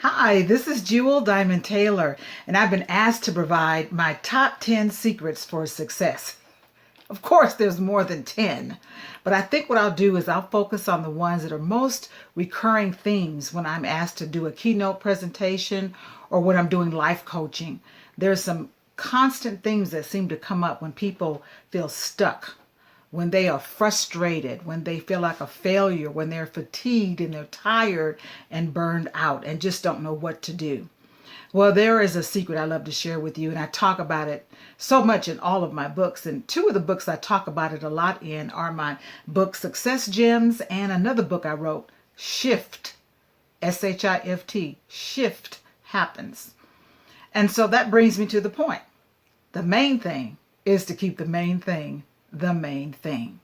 Hi, this is Jewel Diamond Taylor, and I've been asked to provide my top 10 secrets for success. Of course, there's more than 10, but I think what I'll do is I'll focus on the ones that are most recurring themes when I'm asked to do a keynote presentation or when I'm doing life coaching. There's some constant themes that seem to come up when people feel stuck, when they are frustrated, when they feel like a failure, when they're fatigued and they're tired and burned out and just don't know what to do. Well, there is a secret I love to share with you, and I talk about it so much in all of my books. And two of the books I talk about it a lot in are my book, Success Gems, and another book I wrote, Shift, S-H-I-F-T, Shift Happens. And so that brings me to the point. The main thing is to keep the main thing the main thing.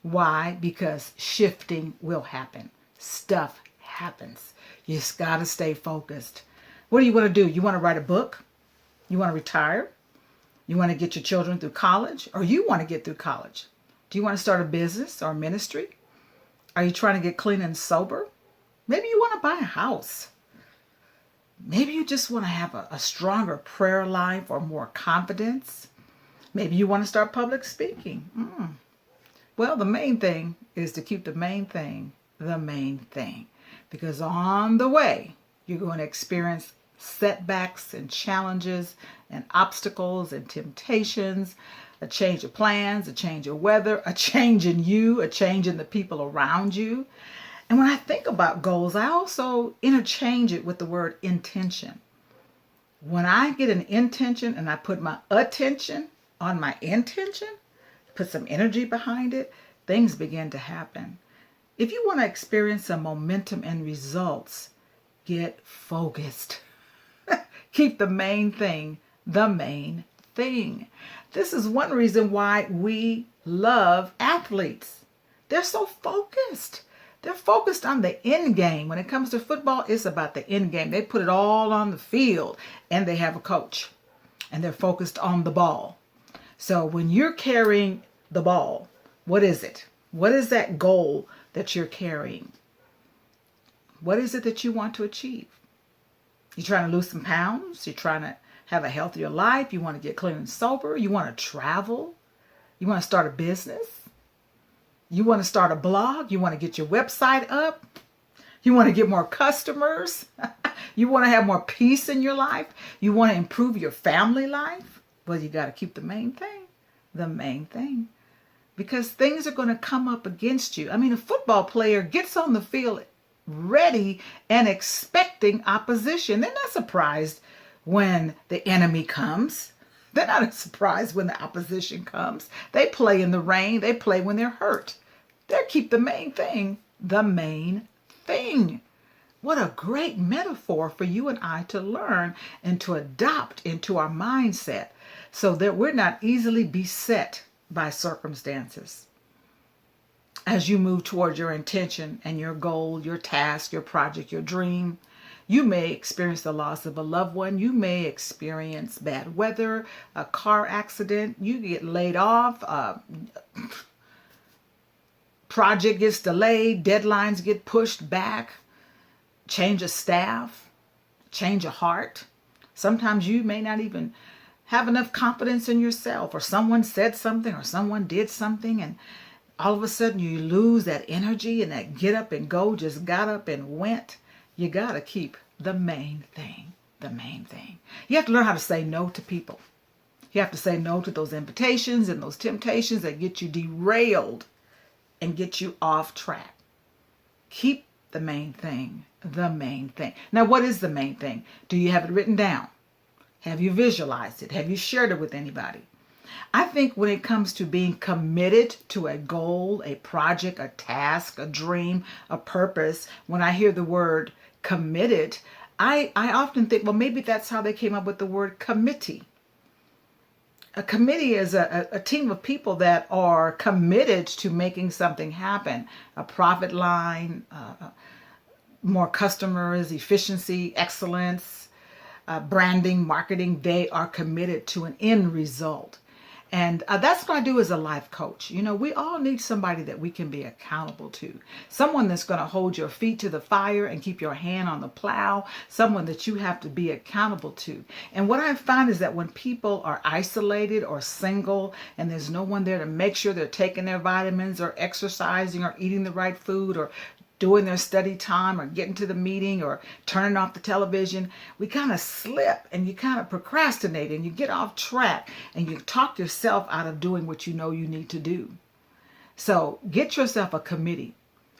Why? Because shifting will happen. Stuff happens. You just got to stay focused. What do you want to do? You want to write a book? You want to retire? You want to get your children through college? Or you want to get through college? Do you want to start a business or a ministry? Are you trying to get clean and sober? Maybe you want to buy a house. Maybe you just want to have a stronger prayer life or more confidence. Maybe you want to start public speaking. Well, the main thing is to keep the main thing the main thing. Because on the way, you're going to experience setbacks and challenges and obstacles and temptations, a change of plans, a change of weather, a change in you, a change in the people around you. And when I think about goals, I also interchange it with the word intention. When I get an intention and I put my attention on my intention, put some energy behind it, things begin to happen. If you want to experience some momentum and results, get focused. Keep the main thing the main thing. This is one reason why we love athletes. They're so focused. They're focused on the end game. When it comes to football, it's about the end game. They put it all on the field, and they have a coach, and they're focused on the ball. So when you're carrying the ball, what is it? What is that goal that you're carrying? What is it that you want to achieve? You're trying to lose some pounds? You're trying to have a healthier life? You want to get clean and sober? You want to travel? You want to start a business? You want to start a blog? You want to get your website up? You want to get more customers? You want to have more peace in your life? You want to improve your family life? Well, you got to keep the main thing the main thing. Because things are going to come up against you. I mean, a football player gets on the field ready and expecting opposition. They're not surprised when the enemy comes. They're not surprised when the opposition comes. They play in the rain. They play when they're hurt. They keep the main thing the main thing. What a great metaphor for you and I to learn and to adopt into our mindset so that we're not easily beset by circumstances. As you move toward your intention and your goal, your task, your project, your dream, you may experience the loss of a loved one. You may experience bad weather, a car accident. You get laid off. Project gets delayed. Deadlines get pushed back. Change of staff. Change of heart. Sometimes you may not even have enough confidence in yourself, or someone said something or someone did something, and all of a sudden you lose that energy and that get up and go just got up and went. You got to keep the main thing the main thing. You have to learn how to say no to people. You have to say no to those invitations and those temptations that get you derailed and get you off track. Keep the main thing the main thing. Now, what is the main thing? Do you have it written down? Have you visualized it? Have you shared it with anybody? I think when it comes to being committed to a goal, a project, a task, a dream, a purpose, when I hear the word committed, I often think, well, maybe that's how they came up with the word committee. A committee is a team of people that are committed to making something happen. A profit line, more customers, efficiency, excellence, branding, marketing. They are committed to an end result. And that's what I do as a life coach. You know, we all need somebody that we can be accountable to. Someone that's going to hold your feet to the fire and keep your hand on the plow. Someone that you have to be accountable to. And what I find is that when people are isolated or single and there's no one there to make sure they're taking their vitamins or exercising or eating the right food or doing their study time or getting to the meeting or turning off the television, we kind of slip and you kind of procrastinate and you get off track and you talk yourself out of doing what you know you need to do. So get yourself a committee.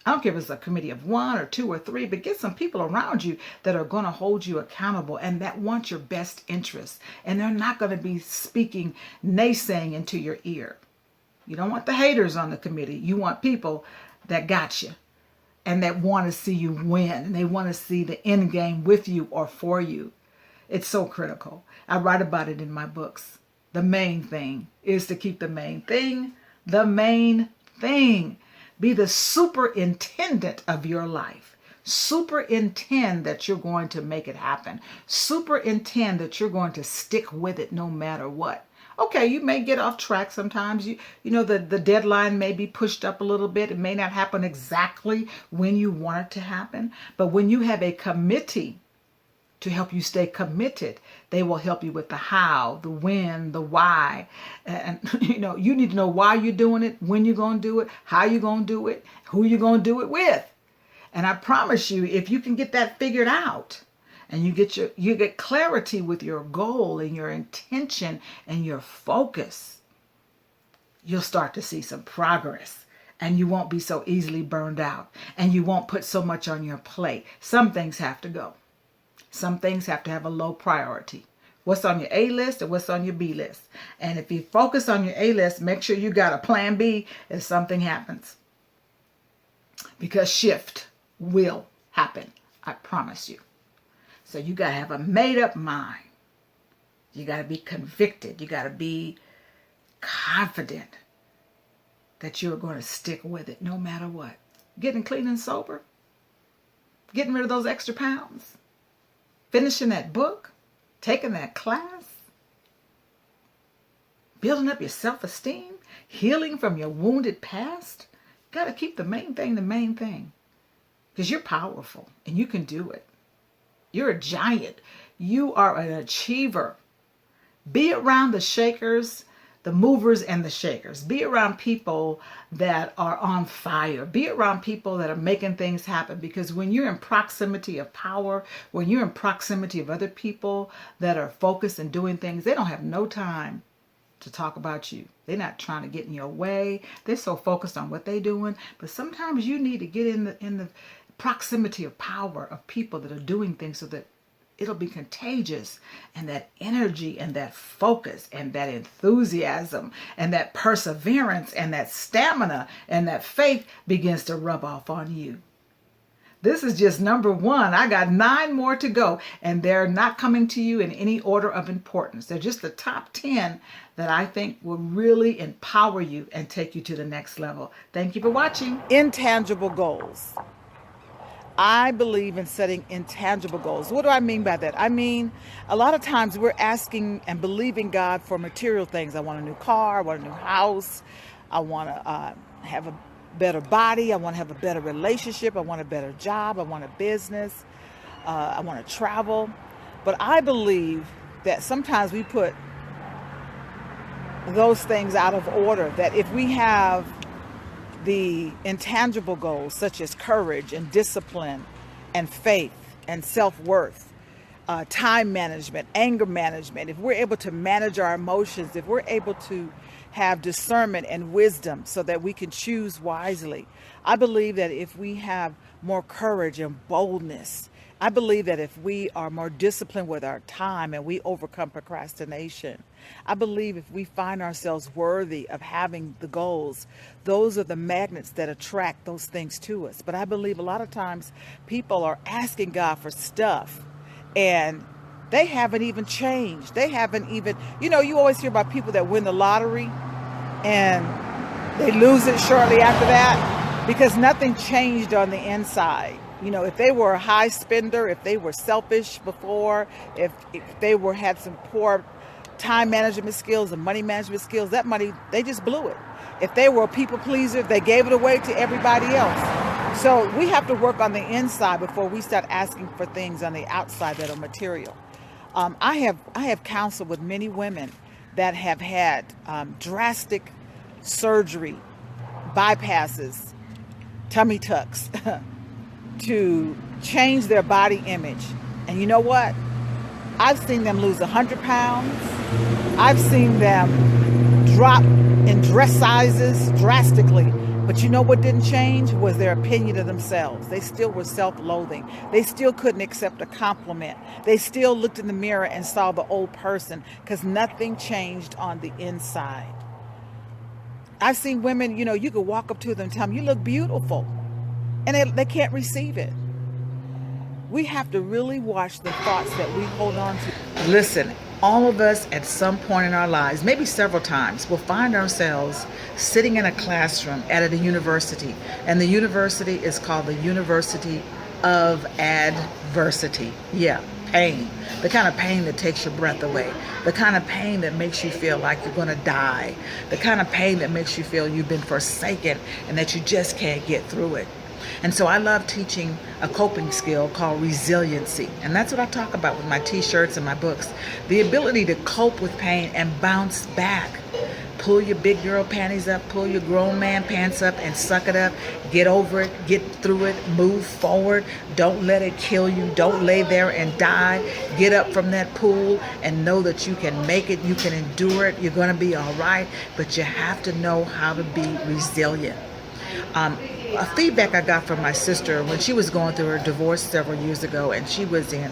I don't care if it's a committee of 1 or 2 or 3, but get some people around you that are going to hold you accountable and that want your best interests. And they're not going to be speaking naysaying into your ear. You don't want the haters on the committee. You want people that got you and that want to see you win, and they want to see the end game with you or for you. It's so critical. I write about it in my books. The main thing is to keep the main thing the main thing. Be the superintendent of your life. Superintend that you're going to make it happen. Superintend that you're going to stick with it no matter what. Okay, you may get off track sometimes. You know, the deadline may be pushed up a little bit. It may not happen exactly when you want it to happen. But when you have a committee to help you stay committed, they will help you with the how, the when, the why. And you know, you need to know why you're doing it, when you're going to do it, how you're going to do it, who you're going to do it with. And I promise you, if you can get that figured out, and you get clarity with your goal and your intention and your focus, you'll start to see some progress, and you won't be so easily burned out, and you won't put so much on your plate. Some things have to go. Some things have to have a low priority. What's on your A list and what's on your B list. And if you focus on your A list, make sure you got a plan B if something happens. Because shift will happen. I promise you. So you got to have a made up mind. You got to be convicted. You got to be confident that you're going to stick with it no matter what. Getting clean and sober. Getting rid of those extra pounds. Finishing that book. Taking that class. Building up your self-esteem. Healing from your wounded past. You got to keep the main thing the main thing. Because you're powerful and you can do it. You're a giant. You are an achiever. Be around the shakers, the movers and the shakers. Be around people that are on fire. Be around people that are making things happen. Because when you're in proximity of power, when you're in proximity of other people that are focused and doing things, they don't have no time to talk about you. They're not trying to get in your way. They're so focused on what they're doing. But sometimes you need to get in the proximity of power of people that are doing things so that it'll be contagious, and that energy and that focus and that enthusiasm and that perseverance and that stamina and that faith begins to rub off on you. This is just number 1. I got 9 more to go, and they're not coming to you in any order of importance. They're just the top 10 that I think will really empower you and take you to the next level. Thank you for watching. Intangible goals. I believe in setting intangible goals. What do I mean by that? I mean, a lot of times we're asking and believing God for material things. I want a new car. I want a new house. I want to have a better body. I want to have a better relationship. I want a better job. I want a business. I want to travel. But I believe that sometimes we put those things out of order. That if we have the intangible goals such as courage and discipline and faith and self-worth, time management, anger management, if we're able to manage our emotions, if we're able to have discernment and wisdom so that we can choose wisely, I believe that if we have more courage and boldness, I believe that if we are more disciplined with our time and we overcome procrastination, I believe if we find ourselves worthy of having the goals, those are the magnets that attract those things to us. But I believe a lot of times people are asking God for stuff and they haven't even changed. They haven't even, you always hear about people that win the lottery and they lose it shortly after that because nothing changed on the inside. If they were a high spender, if they were selfish before, if they had some poor time management skills and money management skills, that money, they just blew it. If they were a people pleaser, they gave it away to everybody else. So we have to work on the inside before we start asking for things on the outside that are material. I have counseled with many women that have had drastic surgery, bypasses, tummy tucks to change their body image. And you know what? I've seen them lose 100 pounds. I've seen them drop in dress sizes drastically. But you know what didn't change was their opinion of themselves. They still were self-loathing. They still couldn't accept a compliment. They still looked in the mirror and saw the old person because nothing changed on the inside. I've seen women, you could walk up to them and tell them, you look beautiful. And they can't receive it. We have to really watch the thoughts that we hold on to. Listen, all of us at some point in our lives, maybe several times, will find ourselves sitting in a classroom at a university. And the university is called the University of Adversity. Yeah, pain. The kind of pain that takes your breath away. The kind of pain that makes you feel like you're going to die. The kind of pain that makes you feel you've been forsaken and that you just can't get through it. And so I love teaching a coping skill called resiliency. And that's what I talk about with my t-shirts and my books. The ability to cope with pain and bounce back. Pull your big girl panties up, pull your grown man pants up and suck it up. Get over it, get through it, move forward. Don't let it kill you. Don't lay there and die. Get up from that pool and know that you can make it, you can endure it, you're going to be all right. But you have to know how to be resilient. A feedback I got from my sister when she was going through her divorce several years ago, and she was in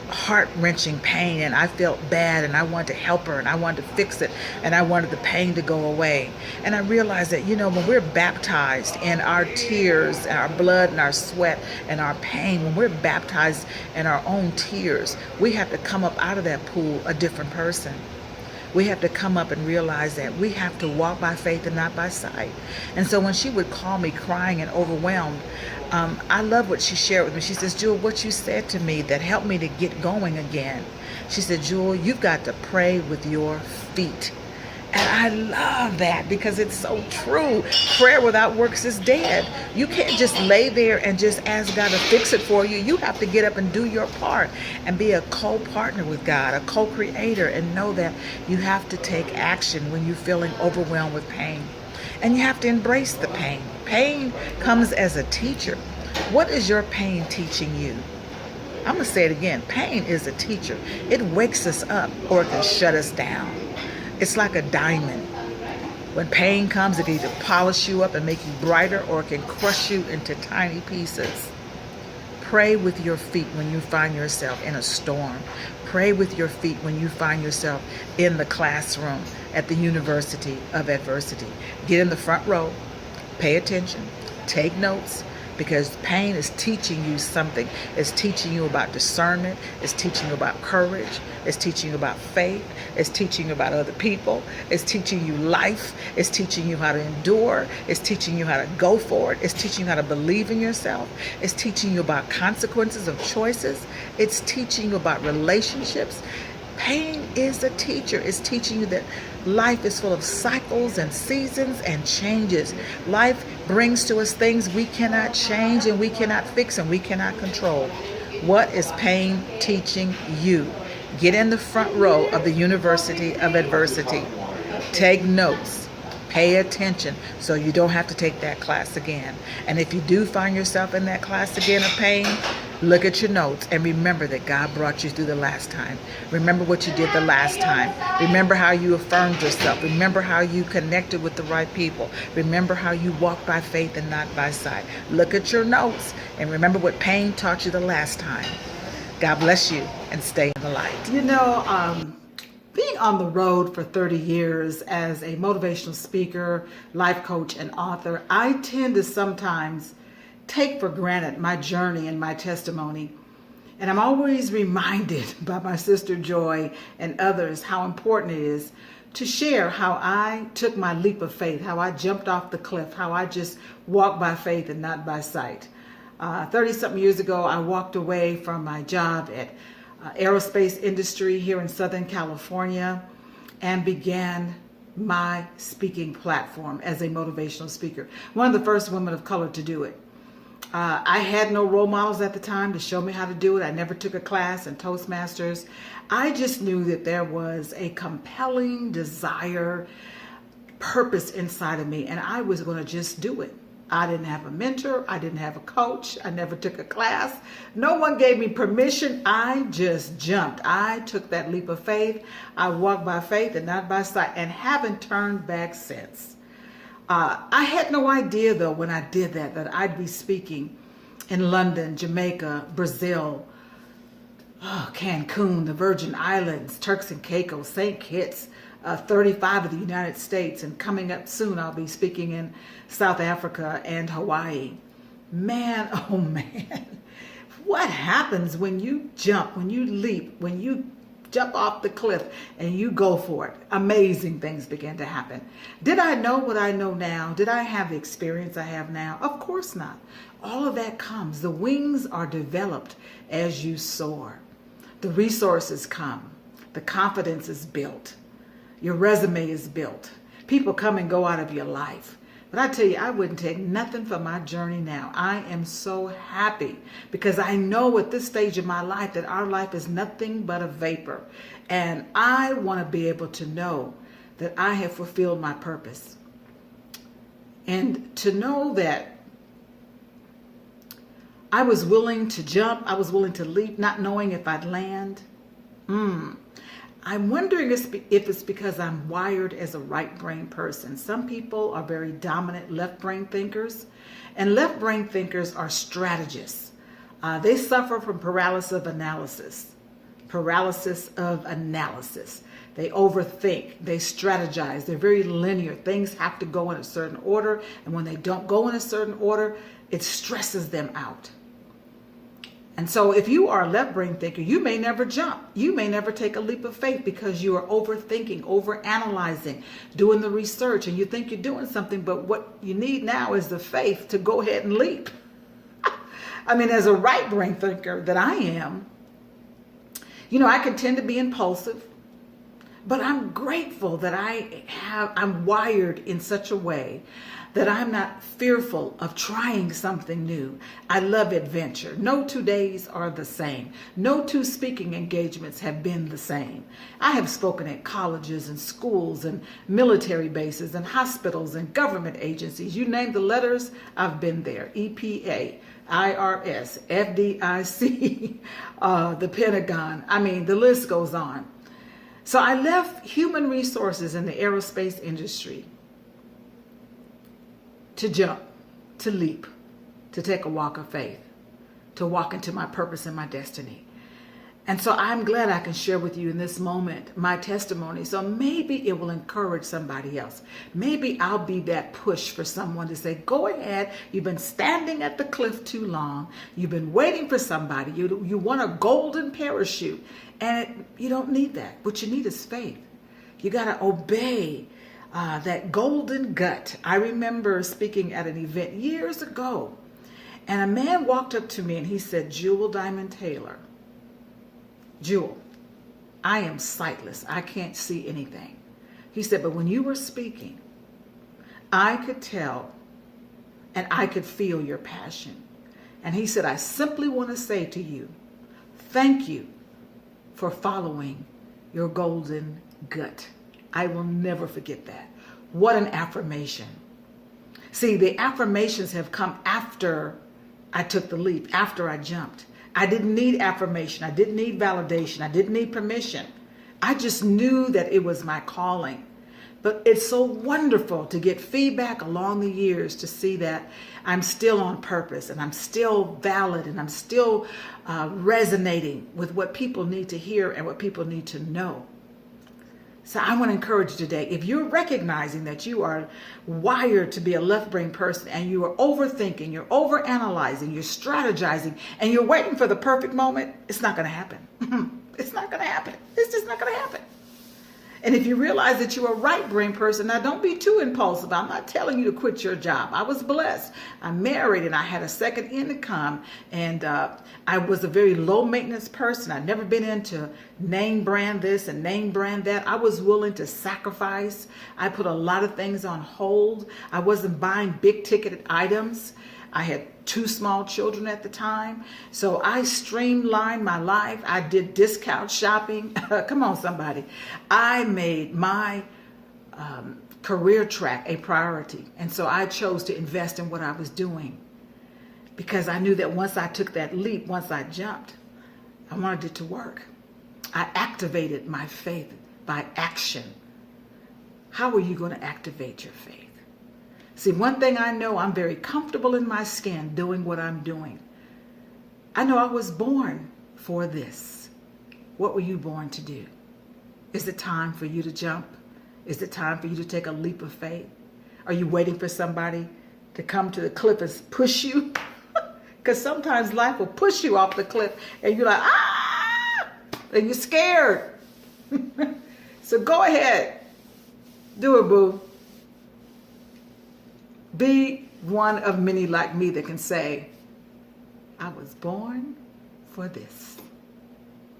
heart-wrenching pain, and I felt bad, and I wanted to help her, and I wanted to fix it, and I wanted the pain to go away. And I realized that, when we're baptized in our tears, our blood and our sweat and our pain, when we're baptized in our own tears, we have to come up out of that pool a different person. We have to come up and realize that we have to walk by faith and not by sight. And so when she would call me crying and overwhelmed, I love what she shared with me. She says, Jewel, what you said to me that helped me to get going again. She said, Jewel, you've got to pray with your feet. And I love that because it's so true. Prayer without works is dead. You can't just lay there and just ask God to fix it for you. You have to get up and do your part and be a co-partner with God, a co-creator, and know that you have to take action when you're feeling overwhelmed with pain. And you have to embrace the pain. Pain comes as a teacher. What is your pain teaching you? I'm going to say it again. Pain is a teacher. It wakes us up or it can shut us down. It's like a diamond. When pain comes, it can either polish you up and make you brighter, or it can crush you into tiny pieces. Pray with your feet when you find yourself in a storm. Pray with your feet when you find yourself in the classroom at the University of Adversity. Get in the front row, pay attention, take notes, because pain is teaching you something. It's teaching you about discernment. It's teaching you about courage. It's teaching you about faith. It's teaching you about other people. It's teaching you life. It's teaching you how to endure. It's teaching you how to go for it. It's teaching you how to believe in yourself. It's teaching you about consequences of choices. It's teaching you about relationships. Pain is a teacher. It's teaching you that life is full of cycles and seasons and changes. Life brings to us things we cannot change and we cannot fix and we cannot control. What is pain teaching you? Get in the front row of the University of Adversity. Take notes. Pay attention so you don't have to take that class again. And if you do find yourself in that class again of pain, look at your notes and remember that God brought you through the last time. Remember what you did the last time. Remember how you affirmed yourself. Remember how you connected with the right people. Remember how you walked by faith and not by sight. Look at your notes and remember what pain taught you the last time. God bless you and stay in the light. Being on the road for 30 years as a motivational speaker, life coach, and author, I tend to sometimes take for granted my journey and my testimony. And I'm always reminded by my sister Joy and others how important it is to share how I took my leap of faith, how I jumped off the cliff, how I just walked by faith and not by sight. 30-something years ago, I walked away from my job at aerospace industry here in Southern California. and began my speaking platform as a motivational speaker. One of the first women of color to do it. I had no role models at the time to show me how to do it. I never took a class in Toastmasters. I just knew that there was a compelling desire, purpose inside of me, and I was going to just do it. I didn't have a mentor. I didn't have a coach. I never took a class. No one gave me permission. I just jumped. I took that leap of faith. I walked by faith and not by sight, and haven't turned back since. I had no idea, though, when I did that I'd be speaking in London, Jamaica, Brazil, Cancun, the Virgin Islands, Turks and Caicos, St. Kitts, 35 of the United States, and coming up soon I'll be speaking in South Africa and Hawaii. Man, oh man, what happens when you jump, when you leap, when you jump off the cliff and you go for it? Amazing things begin to happen. Did I know what I know now? Did I have the experience I have now? Of course not. All of that comes. The wings are developed as you soar. The resources come. The confidence is built. Your resume is built. People come and go out of your life. But I tell you, I wouldn't take nothing from my journey now. I am so happy because I know at this stage of my life that our life is nothing but a vapor. And I want to be able to know that I have fulfilled my purpose. And to know that I was willing to jump, I was willing to leap, not knowing if I'd land. I'm wondering if it's because I'm wired as a right brain person. Some people are very dominant left brain thinkers, and left brain thinkers are strategists. They suffer from paralysis of analysis. Paralysis of analysis. They overthink, they strategize, they're very linear. Things have to go in a certain order, and when they don't go in a certain order, it stresses them out. And so if you are a left brain thinker, you may never jump. You may never take a leap of faith because you are overthinking, overanalyzing, doing the research, and you think you're doing something, but what you need now is the faith to go ahead and leap. I mean, as a right brain thinker that I am, I can tend to be impulsive, but I'm grateful that I'm wired in such a way that I'm not fearful of trying something new. I love adventure. No 2 days are the same. No 2 speaking engagements have been the same. I have spoken at colleges and schools and military bases and hospitals and government agencies. You name the letters, I've been there. EPA, IRS, FDIC, the Pentagon. I mean, the list goes on. So I left human resources in the aerospace industry to jump, to leap, to take a walk of faith, to walk into my purpose and my destiny. And so I'm glad I can share with you in this moment my testimony. So maybe it will encourage somebody else. Maybe I'll be that push for someone to say, go ahead. You've been standing at the cliff too long. You've been waiting for somebody. You want a golden parachute, and you don't need that. What you need is faith. You got to obey that golden gut. I remember speaking at an event years ago, and a man walked up to me and he said, Jewel Diamond Taylor, Jewel, I am sightless. I can't see anything. He said, but when you were speaking, I could tell and I could feel your passion. And he said, I simply want to say to you, thank you for following your golden gut. I will never forget that. What an affirmation. See, the affirmations have come after I took the leap, after I jumped. I didn't need affirmation. I didn't need validation. I didn't need permission. I just knew that it was my calling. But it's so wonderful to get feedback along the years to see that I'm still on purpose and I'm still valid and I'm still resonating with what people need to hear and what people need to know. So I want to encourage you today, if you're recognizing that you are wired to be a left brain person and you are overthinking, you're overanalyzing, you're strategizing, and you're waiting for the perfect moment, it's not going to happen. It's not going to happen. It's just not going to happen. And if you realize that you're a right brain person, now don't be too impulsive. I'm not telling you to quit your job. I was blessed. I'm married and I had a second income, and I was a very low maintenance person. I'd never been into name brand this and name brand that. I was willing to sacrifice. I put a lot of things on hold. I wasn't buying big ticketed items. I had 2 small children at the time. So I streamlined my life. I did discount shopping. Come on, somebody. I made my career track a priority. And so I chose to invest in what I was doing, because I knew that once I took that leap, once I jumped, I wanted it to work. I activated my faith by action. How are you going to activate your faith? See, one thing I know, I'm very comfortable in my skin doing what I'm doing. I know I was born for this. What were you born to do? Is it time for you to jump? Is it time for you to take a leap of faith? Are you waiting for somebody to come to the cliff and push you? Because sometimes life will push you off the cliff and you're like, ah! And you're scared. So go ahead. Do it, boo. Be one of many like me that can say, I was born for this.